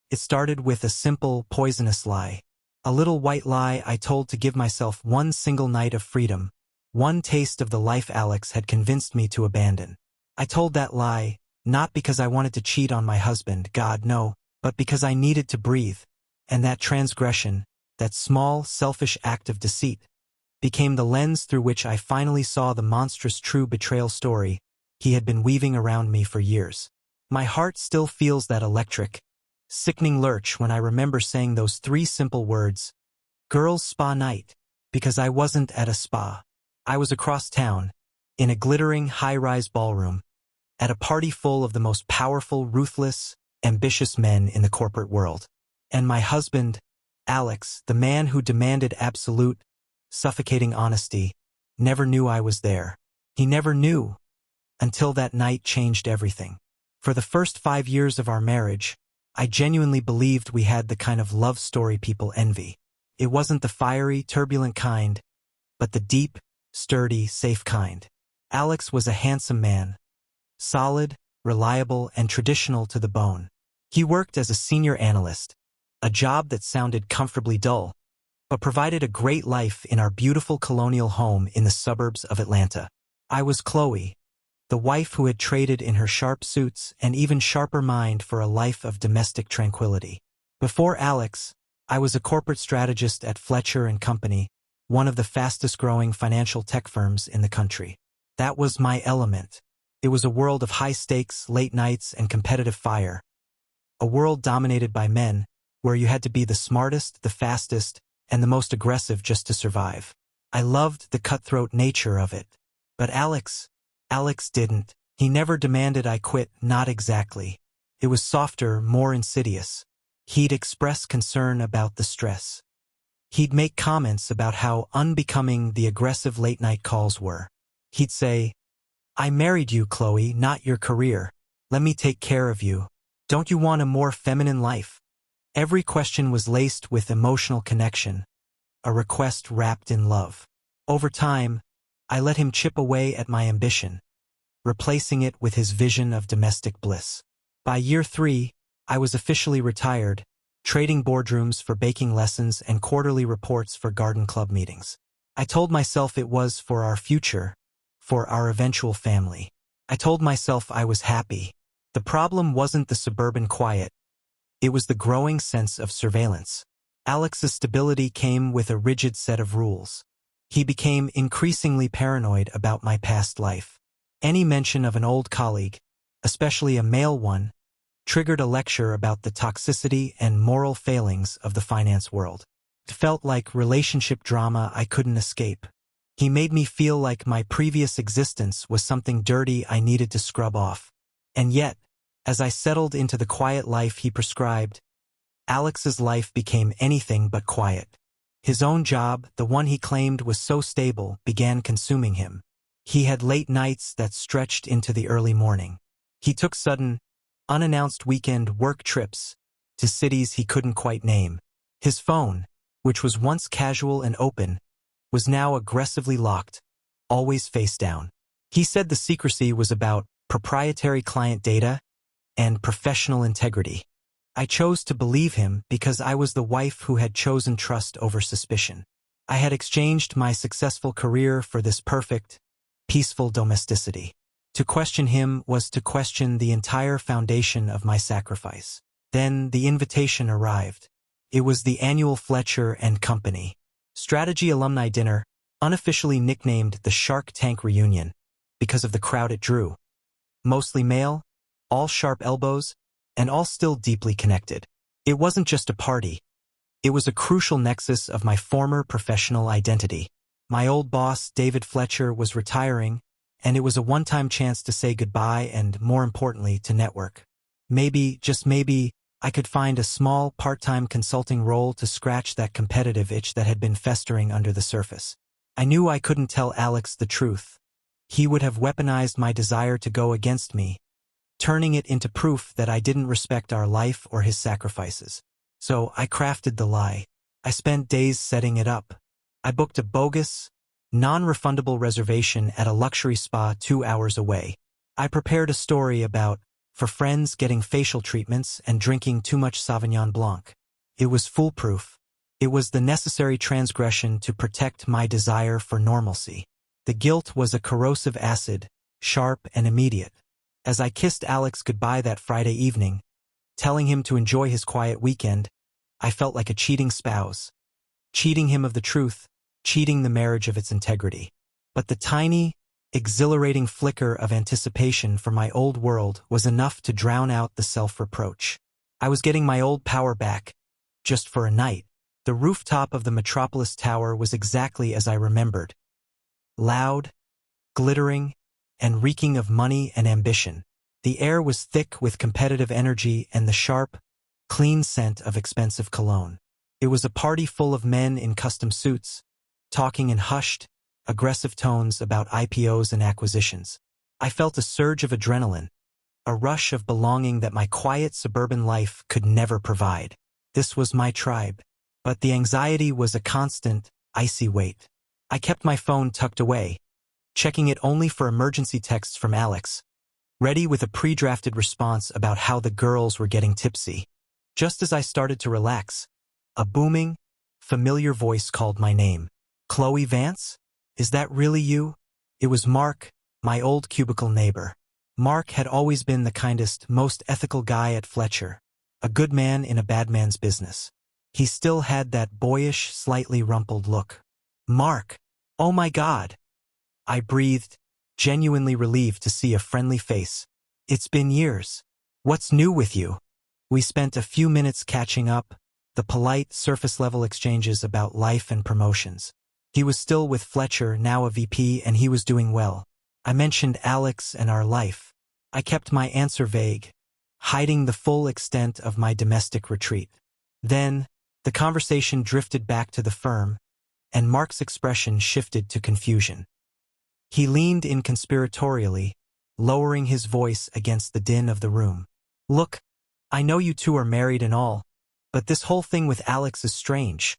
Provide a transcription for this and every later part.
It started with a simple, poisonous lie. A little white lie I told to give myself one single night of freedom, one taste of the life Alex had convinced me to abandon. I told that lie, not because I wanted to cheat on my husband, God no, but because I needed to breathe, and that transgression, that small, selfish act of deceit, became the lens through which I finally saw the monstrous true betrayal story he had been weaving around me for years. My heart still feels that electric, sickening lurch when I remember saying those three simple words, "Girls' spa night," because I wasn't at a spa. I was across town, in a glittering high-rise ballroom, at a party full of the most powerful, ruthless, ambitious men in the corporate world. And my husband, Alex, the man who demanded absolute, suffocating honesty, never knew I was there. He never knew, until that night changed everything. For the first 5 years of our marriage, I genuinely believed we had the kind of love story people envy. It wasn't the fiery, turbulent kind, but the deep, sturdy, safe kind. Alex was a handsome man, solid, reliable, and traditional to the bone. He worked as a senior analyst, a job that sounded comfortably dull, but provided a great life in our beautiful colonial home in the suburbs of Atlanta. I was Chloe, the wife who had traded in her sharp suits and even sharper mind for a life of domestic tranquility. Before Alex, I was a corporate strategist at Fletcher and Company, one of the fastest-growing financial tech firms in the country. That was my element. It was a world of high stakes, late nights, and competitive fire. A world dominated by men, where you had to be the smartest, the fastest, and the most aggressive just to survive. I loved the cutthroat nature of it. But Alex didn't. He never demanded I quit, not exactly. It was softer, more insidious. He'd express concern about the stress. He'd make comments about how unbecoming the aggressive late-night calls were. He'd say, "I married you, Chloe, not your career. Let me take care of you. Don't you want a more feminine life?" Every question was laced with emotional connection, a request wrapped in love. Over time, I let him chip away at my ambition, replacing it with his vision of domestic bliss. By year 3, I was officially retired, trading boardrooms for baking lessons and quarterly reports for garden club meetings. I told myself it was for our future, for our eventual family. I told myself I was happy. The problem wasn't the suburban quiet. It was the growing sense of surveillance. Alex's stability came with a rigid set of rules. He became increasingly paranoid about my past life. Any mention of an old colleague, especially a male one, triggered a lecture about the toxicity and moral failings of the finance world. It felt like relationship drama I couldn't escape. He made me feel like my previous existence was something dirty I needed to scrub off. And yet, as I settled into the quiet life he prescribed, Alex's life became anything but quiet. His own job, the one he claimed was so stable, began consuming him. He had late nights that stretched into the early morning. He took sudden, unannounced weekend work trips to cities he couldn't quite name. His phone, which was once casual and open, was now aggressively locked, always face down. He said the secrecy was about proprietary client data and professional integrity. I chose to believe him because I was the wife who had chosen trust over suspicion. I had exchanged my successful career for this perfect, peaceful domesticity. To question him was to question the entire foundation of my sacrifice. Then the invitation arrived. It was the annual Fletcher and Company Strategy Alumni Dinner, unofficially nicknamed the Shark Tank Reunion, because of the crowd it drew. Mostly male, all sharp elbows, and all still deeply connected. It wasn't just a party. It was a crucial nexus of my former professional identity. My old boss, David Fletcher, was retiring, and it was a one-time chance to say goodbye and, more importantly, to network. Maybe, just maybe, I could find a small, part-time consulting role to scratch that competitive itch that had been festering under the surface. I knew I couldn't tell Alex the truth. He would have weaponized my desire to go against me, turning it into proof that I didn't respect our life or his sacrifices. So I crafted the lie. I spent days setting it up. I booked a bogus, non-refundable reservation at a luxury spa 2 hours away. I prepared a story about for friends getting facial treatments and drinking too much Sauvignon Blanc. It was foolproof. It was the necessary transgression to protect my desire for normalcy. The guilt was a corrosive acid, sharp and immediate. As I kissed Alex goodbye that Friday evening, telling him to enjoy his quiet weekend, I felt like a cheating spouse. Cheating him of the truth, cheating the marriage of its integrity. But the tiny, exhilarating flicker of anticipation for my old world was enough to drown out the self-reproach. I was getting my old power back, just for a night. The rooftop of the Metropolis Tower was exactly as I remembered. Loud, glittering, and reeking of money and ambition. The air was thick with competitive energy and the sharp, clean scent of expensive cologne. It was a party full of men in custom suits, talking in hushed, aggressive tones about IPOs and acquisitions. I felt a surge of adrenaline, a rush of belonging that my quiet suburban life could never provide. This was my tribe. But the anxiety was a constant, icy weight. I kept my phone tucked away, checking it only for emergency texts from Alex, ready with a pre-drafted response about how the girls were getting tipsy. Just as I started to relax, a booming, familiar voice called my name. "Chloe Vance? Is that really you?" It was Mark, my old cubicle neighbor. Mark had always been the kindest, most ethical guy at Fletcher, a good man in a bad man's business. He still had that boyish, slightly rumpled look. "Mark! Oh my God!" I breathed, genuinely relieved to see a friendly face. "It's been years. What's new with you?" We spent a few minutes catching up, the polite, surface-level exchanges about life and promotions. He was still with Fletcher, now a VP, and he was doing well. I mentioned Alex and our life. I kept my answer vague, hiding the full extent of my domestic retreat. Then, the conversation drifted back to the firm, and Mark's expression shifted to confusion. He leaned in conspiratorially, lowering his voice against the din of the room. "Look, I know you two are married and all, but this whole thing with Alex is strange,"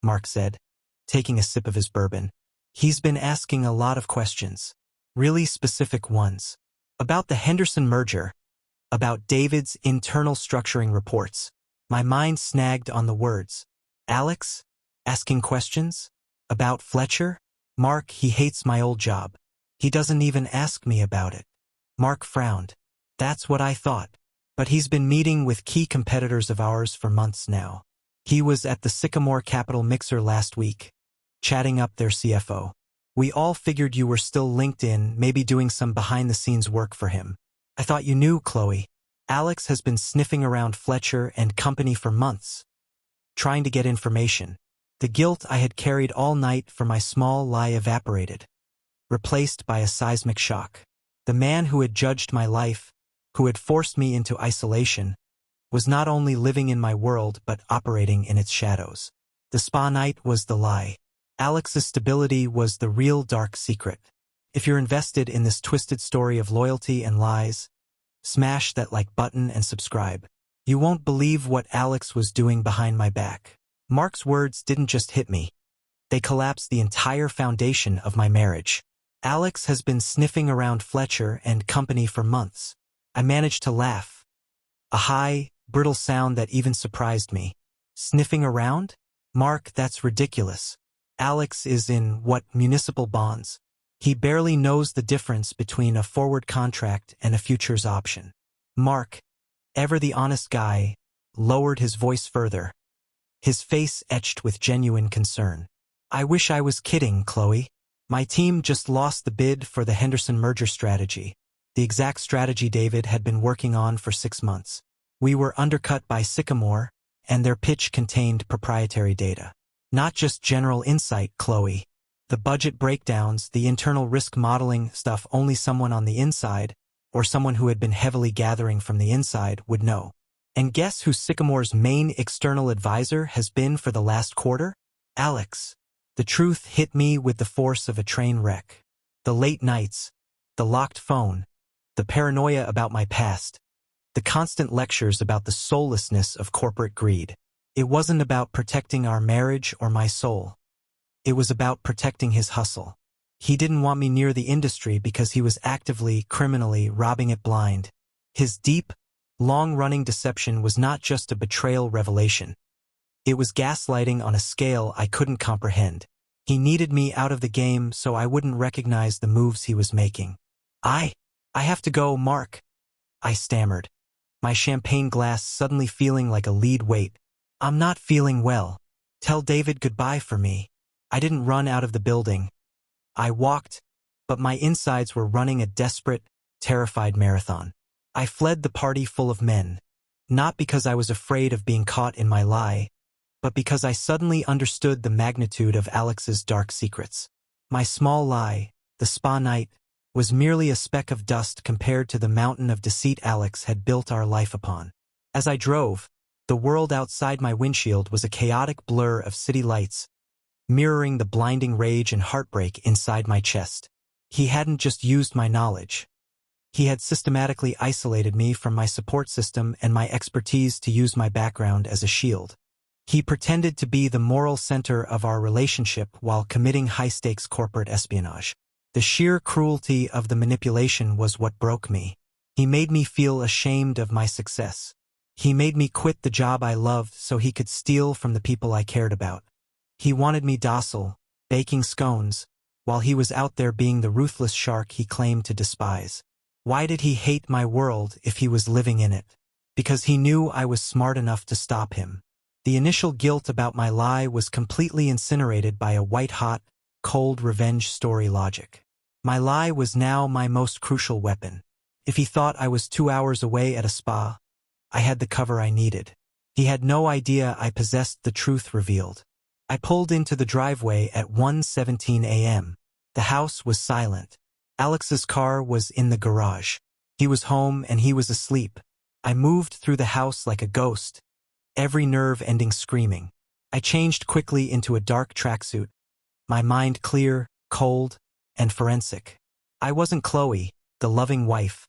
Mark said, taking a sip of his bourbon. "He's been asking a lot of questions, really specific ones, about the Henderson merger, about David's internal structuring reports." My mind snagged on the words. "Alex? Asking questions? About Fletcher? Mark, he hates my old job. He doesn't even ask me about it." Mark frowned. "That's what I thought. But he's been meeting with key competitors of ours for months now. He was at the Sycamore Capital Mixer last week, chatting up their CFO. We all figured you were still linked in, maybe doing some behind-the-scenes work for him. I thought you knew, Chloe. Alex has been sniffing around Fletcher and company for months, trying to get information. The guilt I had carried all night for my small lie evaporated, replaced by a seismic shock. The man who had judged my life, who had forced me into isolation, was not only living in my world but operating in its shadows. The spa night was the lie. Alex's stability was the real dark secret. If you're invested in this twisted story of loyalty and lies, smash that like button and subscribe. You won't believe what Alex was doing behind my back. Mark's words didn't just hit me. They collapsed the entire foundation of my marriage. Alex has been sniffing around Fletcher and company for months. I managed to laugh. A high, brittle sound that even surprised me. Sniffing around? Mark, that's ridiculous. Alex is in, what, municipal bonds? He barely knows the difference between a forward contract and a futures option. Mark, ever the honest guy, lowered his voice further, his face etched with genuine concern. "I wish I was kidding, Chloe. My team just lost the bid for the Henderson merger strategy, the exact strategy David had been working on for 6 months. We were undercut by Sycamore, and their pitch contained proprietary data. Not just general insight, Chloe. The budget breakdowns, the internal risk modeling stuff only someone on the inside, or someone who had been heavily gathering from the inside, would know. And guess who Sycamore's main external advisor has been for the last quarter? Alex. The truth hit me with the force of a train wreck. The late nights, the locked phone, the paranoia about my past, the constant lectures about the soullessness of corporate greed. It wasn't about protecting our marriage or my soul. It was about protecting his hustle. He didn't want me near the industry because he was actively, criminally robbing it blind. His deep, long-running deception was not just a betrayal revelation. It was gaslighting on a scale I couldn't comprehend. He needed me out of the game so I wouldn't recognize the moves he was making. I have to go, Mark, I stammered, my champagne glass suddenly feeling like a lead weight. I'm not feeling well. Tell David goodbye for me. I didn't run out of the building. I walked, but my insides were running a desperate, terrified marathon. I fled the party full of men, not because I was afraid of being caught in my lie, but because I suddenly understood the magnitude of Alex's dark secrets. My small lie, the spa night, was merely a speck of dust compared to the mountain of deceit Alex had built our life upon. As I drove, the world outside my windshield was a chaotic blur of city lights, mirroring the blinding rage and heartbreak inside my chest. He hadn't just used my knowledge. He had systematically isolated me from my support system and my expertise to use my background as a shield. He pretended to be the moral center of our relationship while committing high-stakes corporate espionage. The sheer cruelty of the manipulation was what broke me. He made me feel ashamed of my success. He made me quit the job I loved so he could steal from the people I cared about. He wanted me docile, baking scones, while he was out there being the ruthless shark he claimed to despise. Why did he hate my world if he was living in it? Because he knew I was smart enough to stop him. The initial guilt about my lie was completely incinerated by a white-hot, cold revenge story logic. My lie was now my most crucial weapon. If he thought I was 2 hours away at a spa, I had the cover I needed. He had no idea I possessed the truth revealed. I pulled into the driveway at 1:17 a.m. The house was silent. Alex's car was in the garage. He was home and he was asleep. I moved through the house like a ghost, every nerve ending screaming. I changed quickly into a dark tracksuit, my mind clear, cold, and forensic. I wasn't Chloe, the loving wife.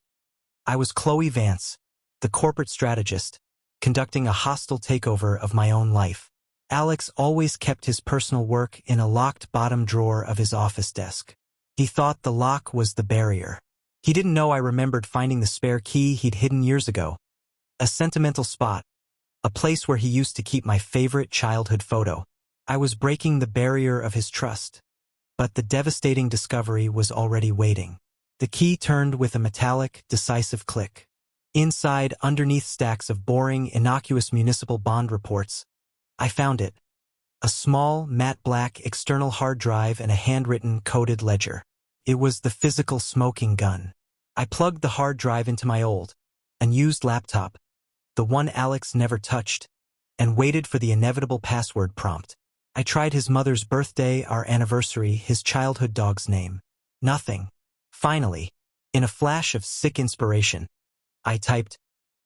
I was Chloe Vance, the corporate strategist, conducting a hostile takeover of my own life. Alex always kept his personal work in a locked bottom drawer of his office desk. He thought the lock was the barrier. He didn't know I remembered finding the spare key he'd hidden years ago. A sentimental spot, a place where he used to keep my favorite childhood photo. I was breaking the barrier of his trust. But the devastating discovery was already waiting. The key turned with a metallic, decisive click. Inside, underneath stacks of boring, innocuous municipal bond reports, I found it. A small, matte black external hard drive and a handwritten, coded ledger. It was the physical smoking gun. I plugged the hard drive into my old, unused laptop, the one Alex never touched, and waited for the inevitable password prompt. I tried his mother's birthday, our anniversary, his childhood dog's name. Nothing. Finally, in a flash of sick inspiration, I typed,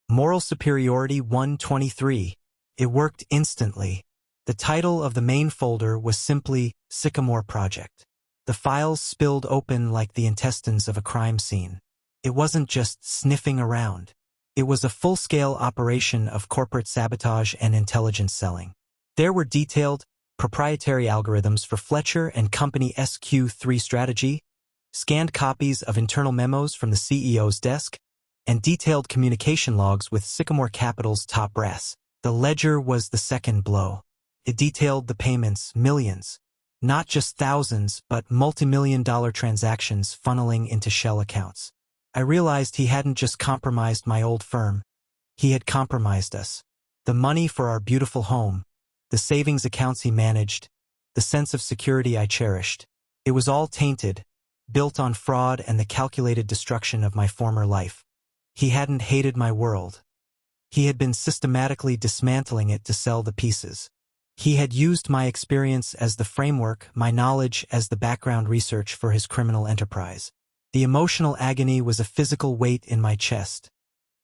Moral Superiority 123. It worked instantly. The title of the main folder was simply Sycamore Project. The files spilled open like the intestines of a crime scene. It wasn't just sniffing around. It was a full-scale operation of corporate sabotage and intelligence selling. There were detailed, proprietary algorithms for Fletcher and Company SQ3 strategy, scanned copies of internal memos from the CEO's desk, and detailed communication logs with Sycamore Capital's top brass. The ledger was the second blow. It detailed the payments, millions, not just thousands, but multi-million-dollar transactions funneling into shell accounts. I realized he hadn't just compromised my old firm. He had compromised us. The money for our beautiful home, the savings accounts he managed, the sense of security I cherished. It was all tainted, built on fraud and the calculated destruction of my former life. He hadn't hated my world. He had been systematically dismantling it to sell the pieces. He had used my experience as the framework, my knowledge as the background research for his criminal enterprise. The emotional agony was a physical weight in my chest,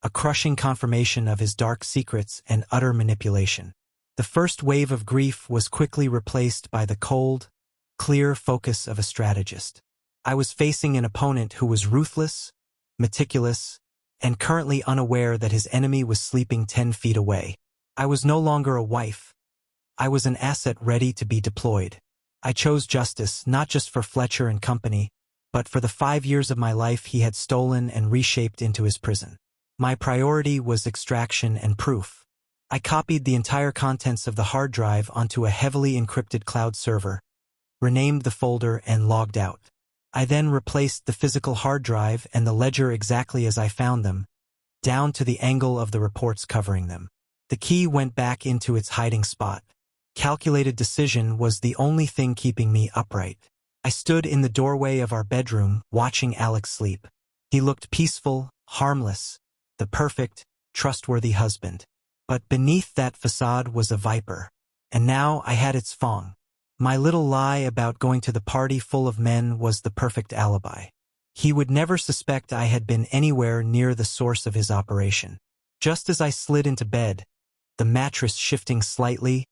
a crushing confirmation of his dark secrets and utter manipulation. The first wave of grief was quickly replaced by the cold, clear focus of a strategist. I was facing an opponent who was ruthless, meticulous, and currently unaware that his enemy was sleeping 10 feet away. I was no longer a wife. I was an asset ready to be deployed. I chose justice not just for Fletcher and Company, but for the 5 years of my life he had stolen and reshaped into his prison. My priority was extraction and proof. I copied the entire contents of the hard drive onto a heavily encrypted cloud server, renamed the folder, and logged out. I then replaced the physical hard drive and the ledger exactly as I found them, down to the angle of the reports covering them. The key went back into its hiding spot. Calculated decision was the only thing keeping me upright. I stood in the doorway of our bedroom, watching Alex sleep. He looked peaceful, harmless, the perfect, trustworthy husband. But beneath that facade was a viper. And now I had its fang. My little lie about going to the party full of men was the perfect alibi. He would never suspect I had been anywhere near the source of his operation. Just as I slid into bed, the mattress shifting slightly,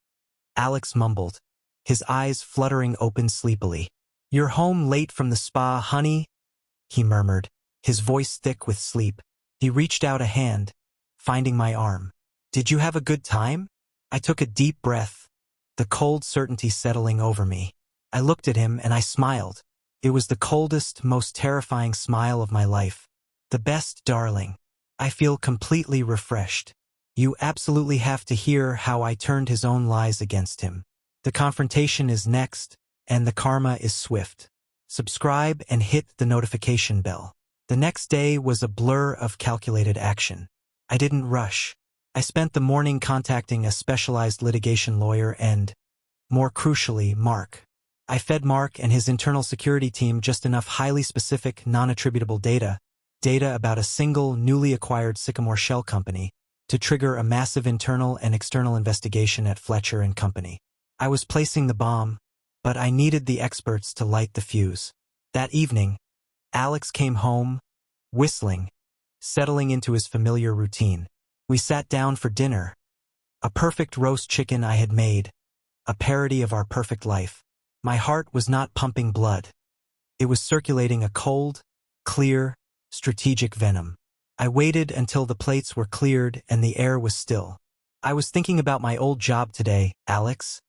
Alex mumbled, his eyes fluttering open sleepily. "You're home late from the spa, honey," he murmured, his voice thick with sleep. He reached out a hand, finding my arm. "Did you have a good time?" I took a deep breath, the cold certainty settling over me. I looked at him and I smiled. It was the coldest, most terrifying smile of my life. "The best, darling. I feel completely refreshed." You absolutely have to hear how I turned his own lies against him. The confrontation is next, and the karma is swift. Subscribe and hit the notification bell. The next day was a blur of calculated action. I didn't rush. I spent the morning contacting a specialized litigation lawyer and, more crucially, Mark. I fed Mark and his internal security team just enough highly specific, non-attributable data about a single, newly acquired Sycamore shell company, to trigger a massive internal and external investigation at Fletcher and Company. I was placing the bomb, but I needed the experts to light the fuse. That evening, Alex came home, whistling, settling into his familiar routine. We sat down for dinner. A perfect roast chicken I had made, a parody of our perfect life. My heart was not pumping blood. It was circulating a cold, clear, strategic venom. I waited until the plates were cleared and the air was still. "I was thinking about my old job today, Alex,"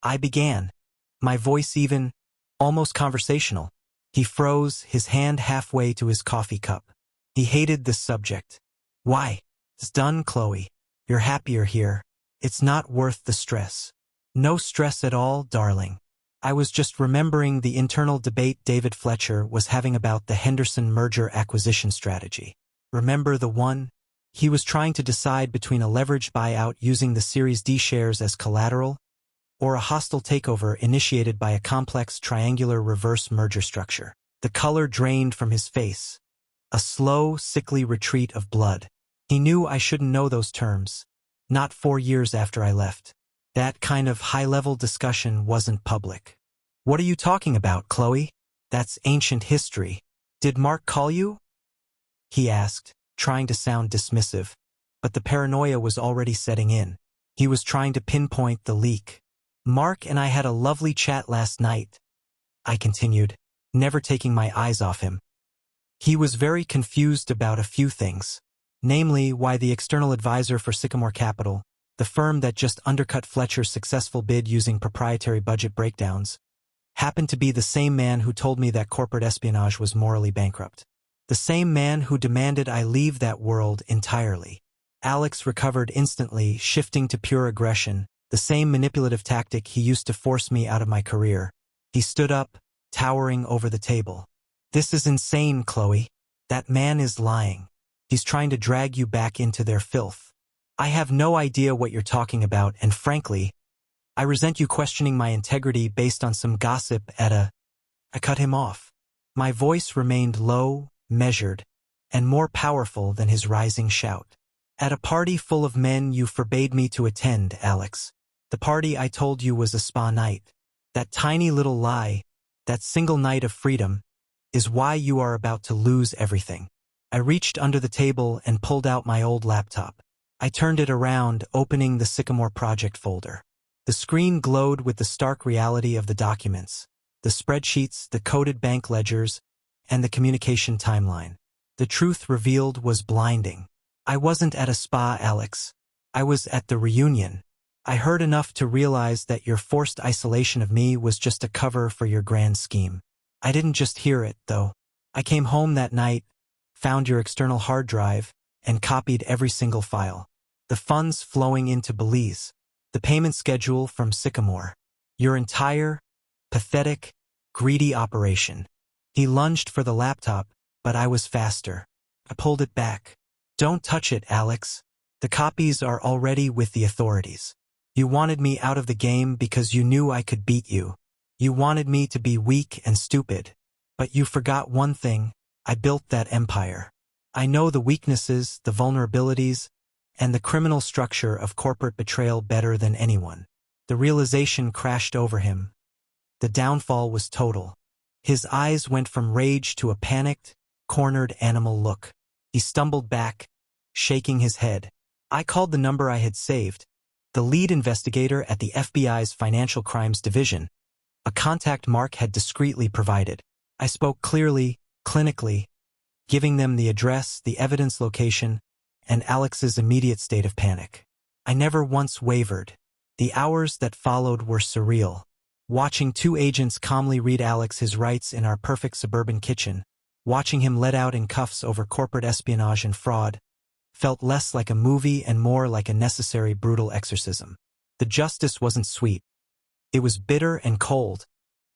I began, my voice even, almost conversational. He froze, his hand halfway to his coffee cup. He hated this subject. "Why? It's done, Chloe. You're happier here. It's not worth the stress." "No stress at all, darling. I was just remembering the internal debate David Fletcher was having about the Henderson merger acquisition strategy. Remember the one? He was trying to decide between a leveraged buyout using the Series D shares as collateral or a hostile takeover initiated by a complex triangular reverse merger structure. The color drained from his face. A slow, sickly retreat of blood. He knew I shouldn't know those terms. Not 4 years after I left. That kind of high-level discussion wasn't public. "What are you talking about, Chloe? That's ancient history. Did Mark call you?" he asked, trying to sound dismissive. But the paranoia was already setting in. He was trying to pinpoint the leak. "Mark and I had a lovely chat last night," I continued, never taking my eyes off him. He was very confused about a few things. Namely, why the external advisor for Sycamore Capital, the firm that just undercut Fletcher's successful bid using proprietary budget breakdowns, happened to be the same man who told me that corporate espionage was morally bankrupt. The same man who demanded I leave that world entirely. Alex recovered instantly, shifting to pure aggression, the same manipulative tactic he used to force me out of my career. He stood up, towering over the table. "This is insane, Chloe. That man is lying. He's trying to drag you back into their filth. I have no idea what you're talking about, and frankly, I resent you questioning my integrity based on some gossip at a—" I cut him off. My voice remained low, measured, and more powerful than his rising shout. "At a party full of men you forbade me to attend, Alex. The party I told you was a spa night. That tiny little lie, that single night of freedom, is why you are about to lose everything." I reached under the table and pulled out my old laptop. I turned it around, opening the Sycamore project folder. The screen glowed with the stark reality of the documents, the spreadsheets, the coded bank ledgers, and the communication timeline. The truth revealed was blinding. I wasn't at a spa, Alex. I was at the reunion. I heard enough to realize that your forced isolation of me was just a cover for your grand scheme. I didn't just hear it, though. I came home that night, found your external hard drive, and copied every single file. The funds flowing into Belize. The payment schedule from Sycamore. Your entire, pathetic, greedy operation. He lunged for the laptop, but I was faster. I pulled it back. Don't touch it, Alex. The copies are already with the authorities. You wanted me out of the game because you knew I could beat you. You wanted me to be weak and stupid. But you forgot one thing. I built that empire. I know the weaknesses, the vulnerabilities, and the criminal structure of corporate betrayal better than anyone. The realization crashed over him. The downfall was total. His eyes went from rage to a panicked, cornered animal look. He stumbled back, shaking his head. I called the number I had saved, the lead investigator at the FBI's Financial Crimes Division, a contact Mark had discreetly provided. I spoke clearly, clinically, giving them the address, the evidence location, and Alex's immediate state of panic. I never once wavered. The hours that followed were surreal. Watching two agents calmly read Alex his rights in our perfect suburban kitchen, watching him let out in cuffs over corporate espionage and fraud, felt less like a movie and more like a necessary brutal exorcism. The justice wasn't sweet. It was bitter and cold,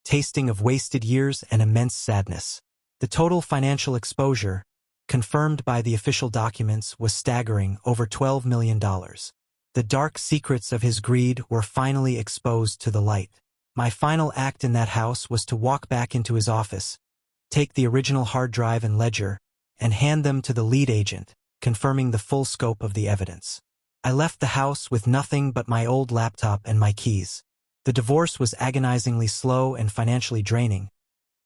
tasting of wasted years and immense sadness. The total financial exposure, confirmed by the official documents, was staggering, over $12 million. The dark secrets of his greed were finally exposed to the light. My final act in that house was to walk back into his office, take the original hard drive and ledger, and hand them to the lead agent, confirming the full scope of the evidence. I left the house with nothing but my old laptop and my keys. The divorce was agonizingly slow and financially draining,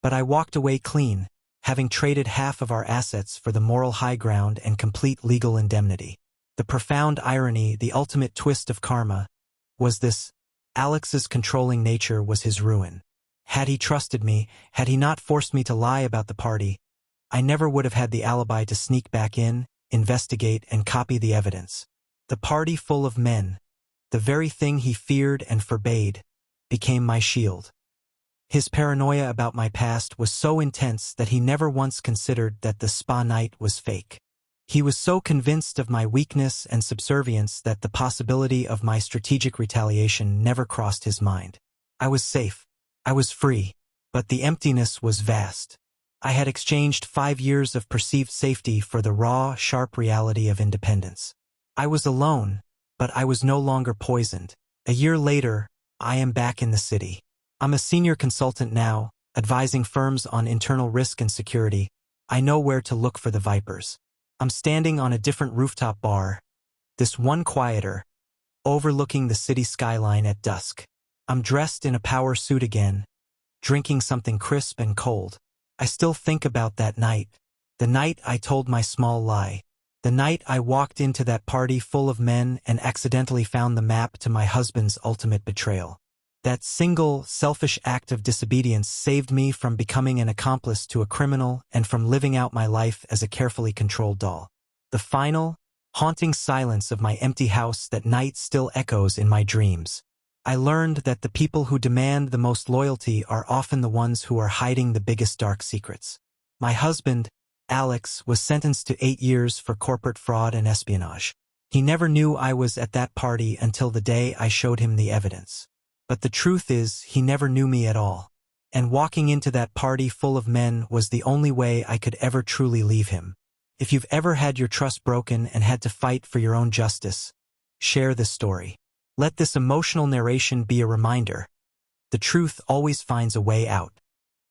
but I walked away clean, having traded half of our assets for the moral high ground and complete legal indemnity. The profound irony, the ultimate twist of karma, was this: Alex's controlling nature was his ruin. Had he trusted me, had he not forced me to lie about the party, I never would have had the alibi to sneak back in, investigate, and copy the evidence. The party full of men, the very thing he feared and forbade, became my shield. His paranoia about my past was so intense that he never once considered that the spa night was fake. He was so convinced of my weakness and subservience that the possibility of my strategic retaliation never crossed his mind. I was safe. I was free. But the emptiness was vast. I had exchanged 5 years of perceived safety for the raw, sharp reality of independence. I was alone, but I was no longer poisoned. A year later, I am back in the city. I'm a senior consultant now, advising firms on internal risk and security. I know where to look for the vipers. I'm standing on a different rooftop bar, this one quieter, overlooking the city skyline at dusk. I'm dressed in a power suit again, drinking something crisp and cold. I still think about that night, the night I told my small lie, the night I walked into that party full of men and accidentally found the map to my husband's ultimate betrayal. That single, selfish act of disobedience saved me from becoming an accomplice to a criminal and from living out my life as a carefully controlled doll. The final, haunting silence of my empty house that night still echoes in my dreams. I learned that the people who demand the most loyalty are often the ones who are hiding the biggest dark secrets. My husband, Alex, was sentenced to 8 years for corporate fraud and espionage. He never knew I was at that party until the day I showed him the evidence. But the truth is, he never knew me at all. And walking into that party full of men was the only way I could ever truly leave him. If you've ever had your trust broken and had to fight for your own justice, share this story. Let this emotional narration be a reminder. The truth always finds a way out.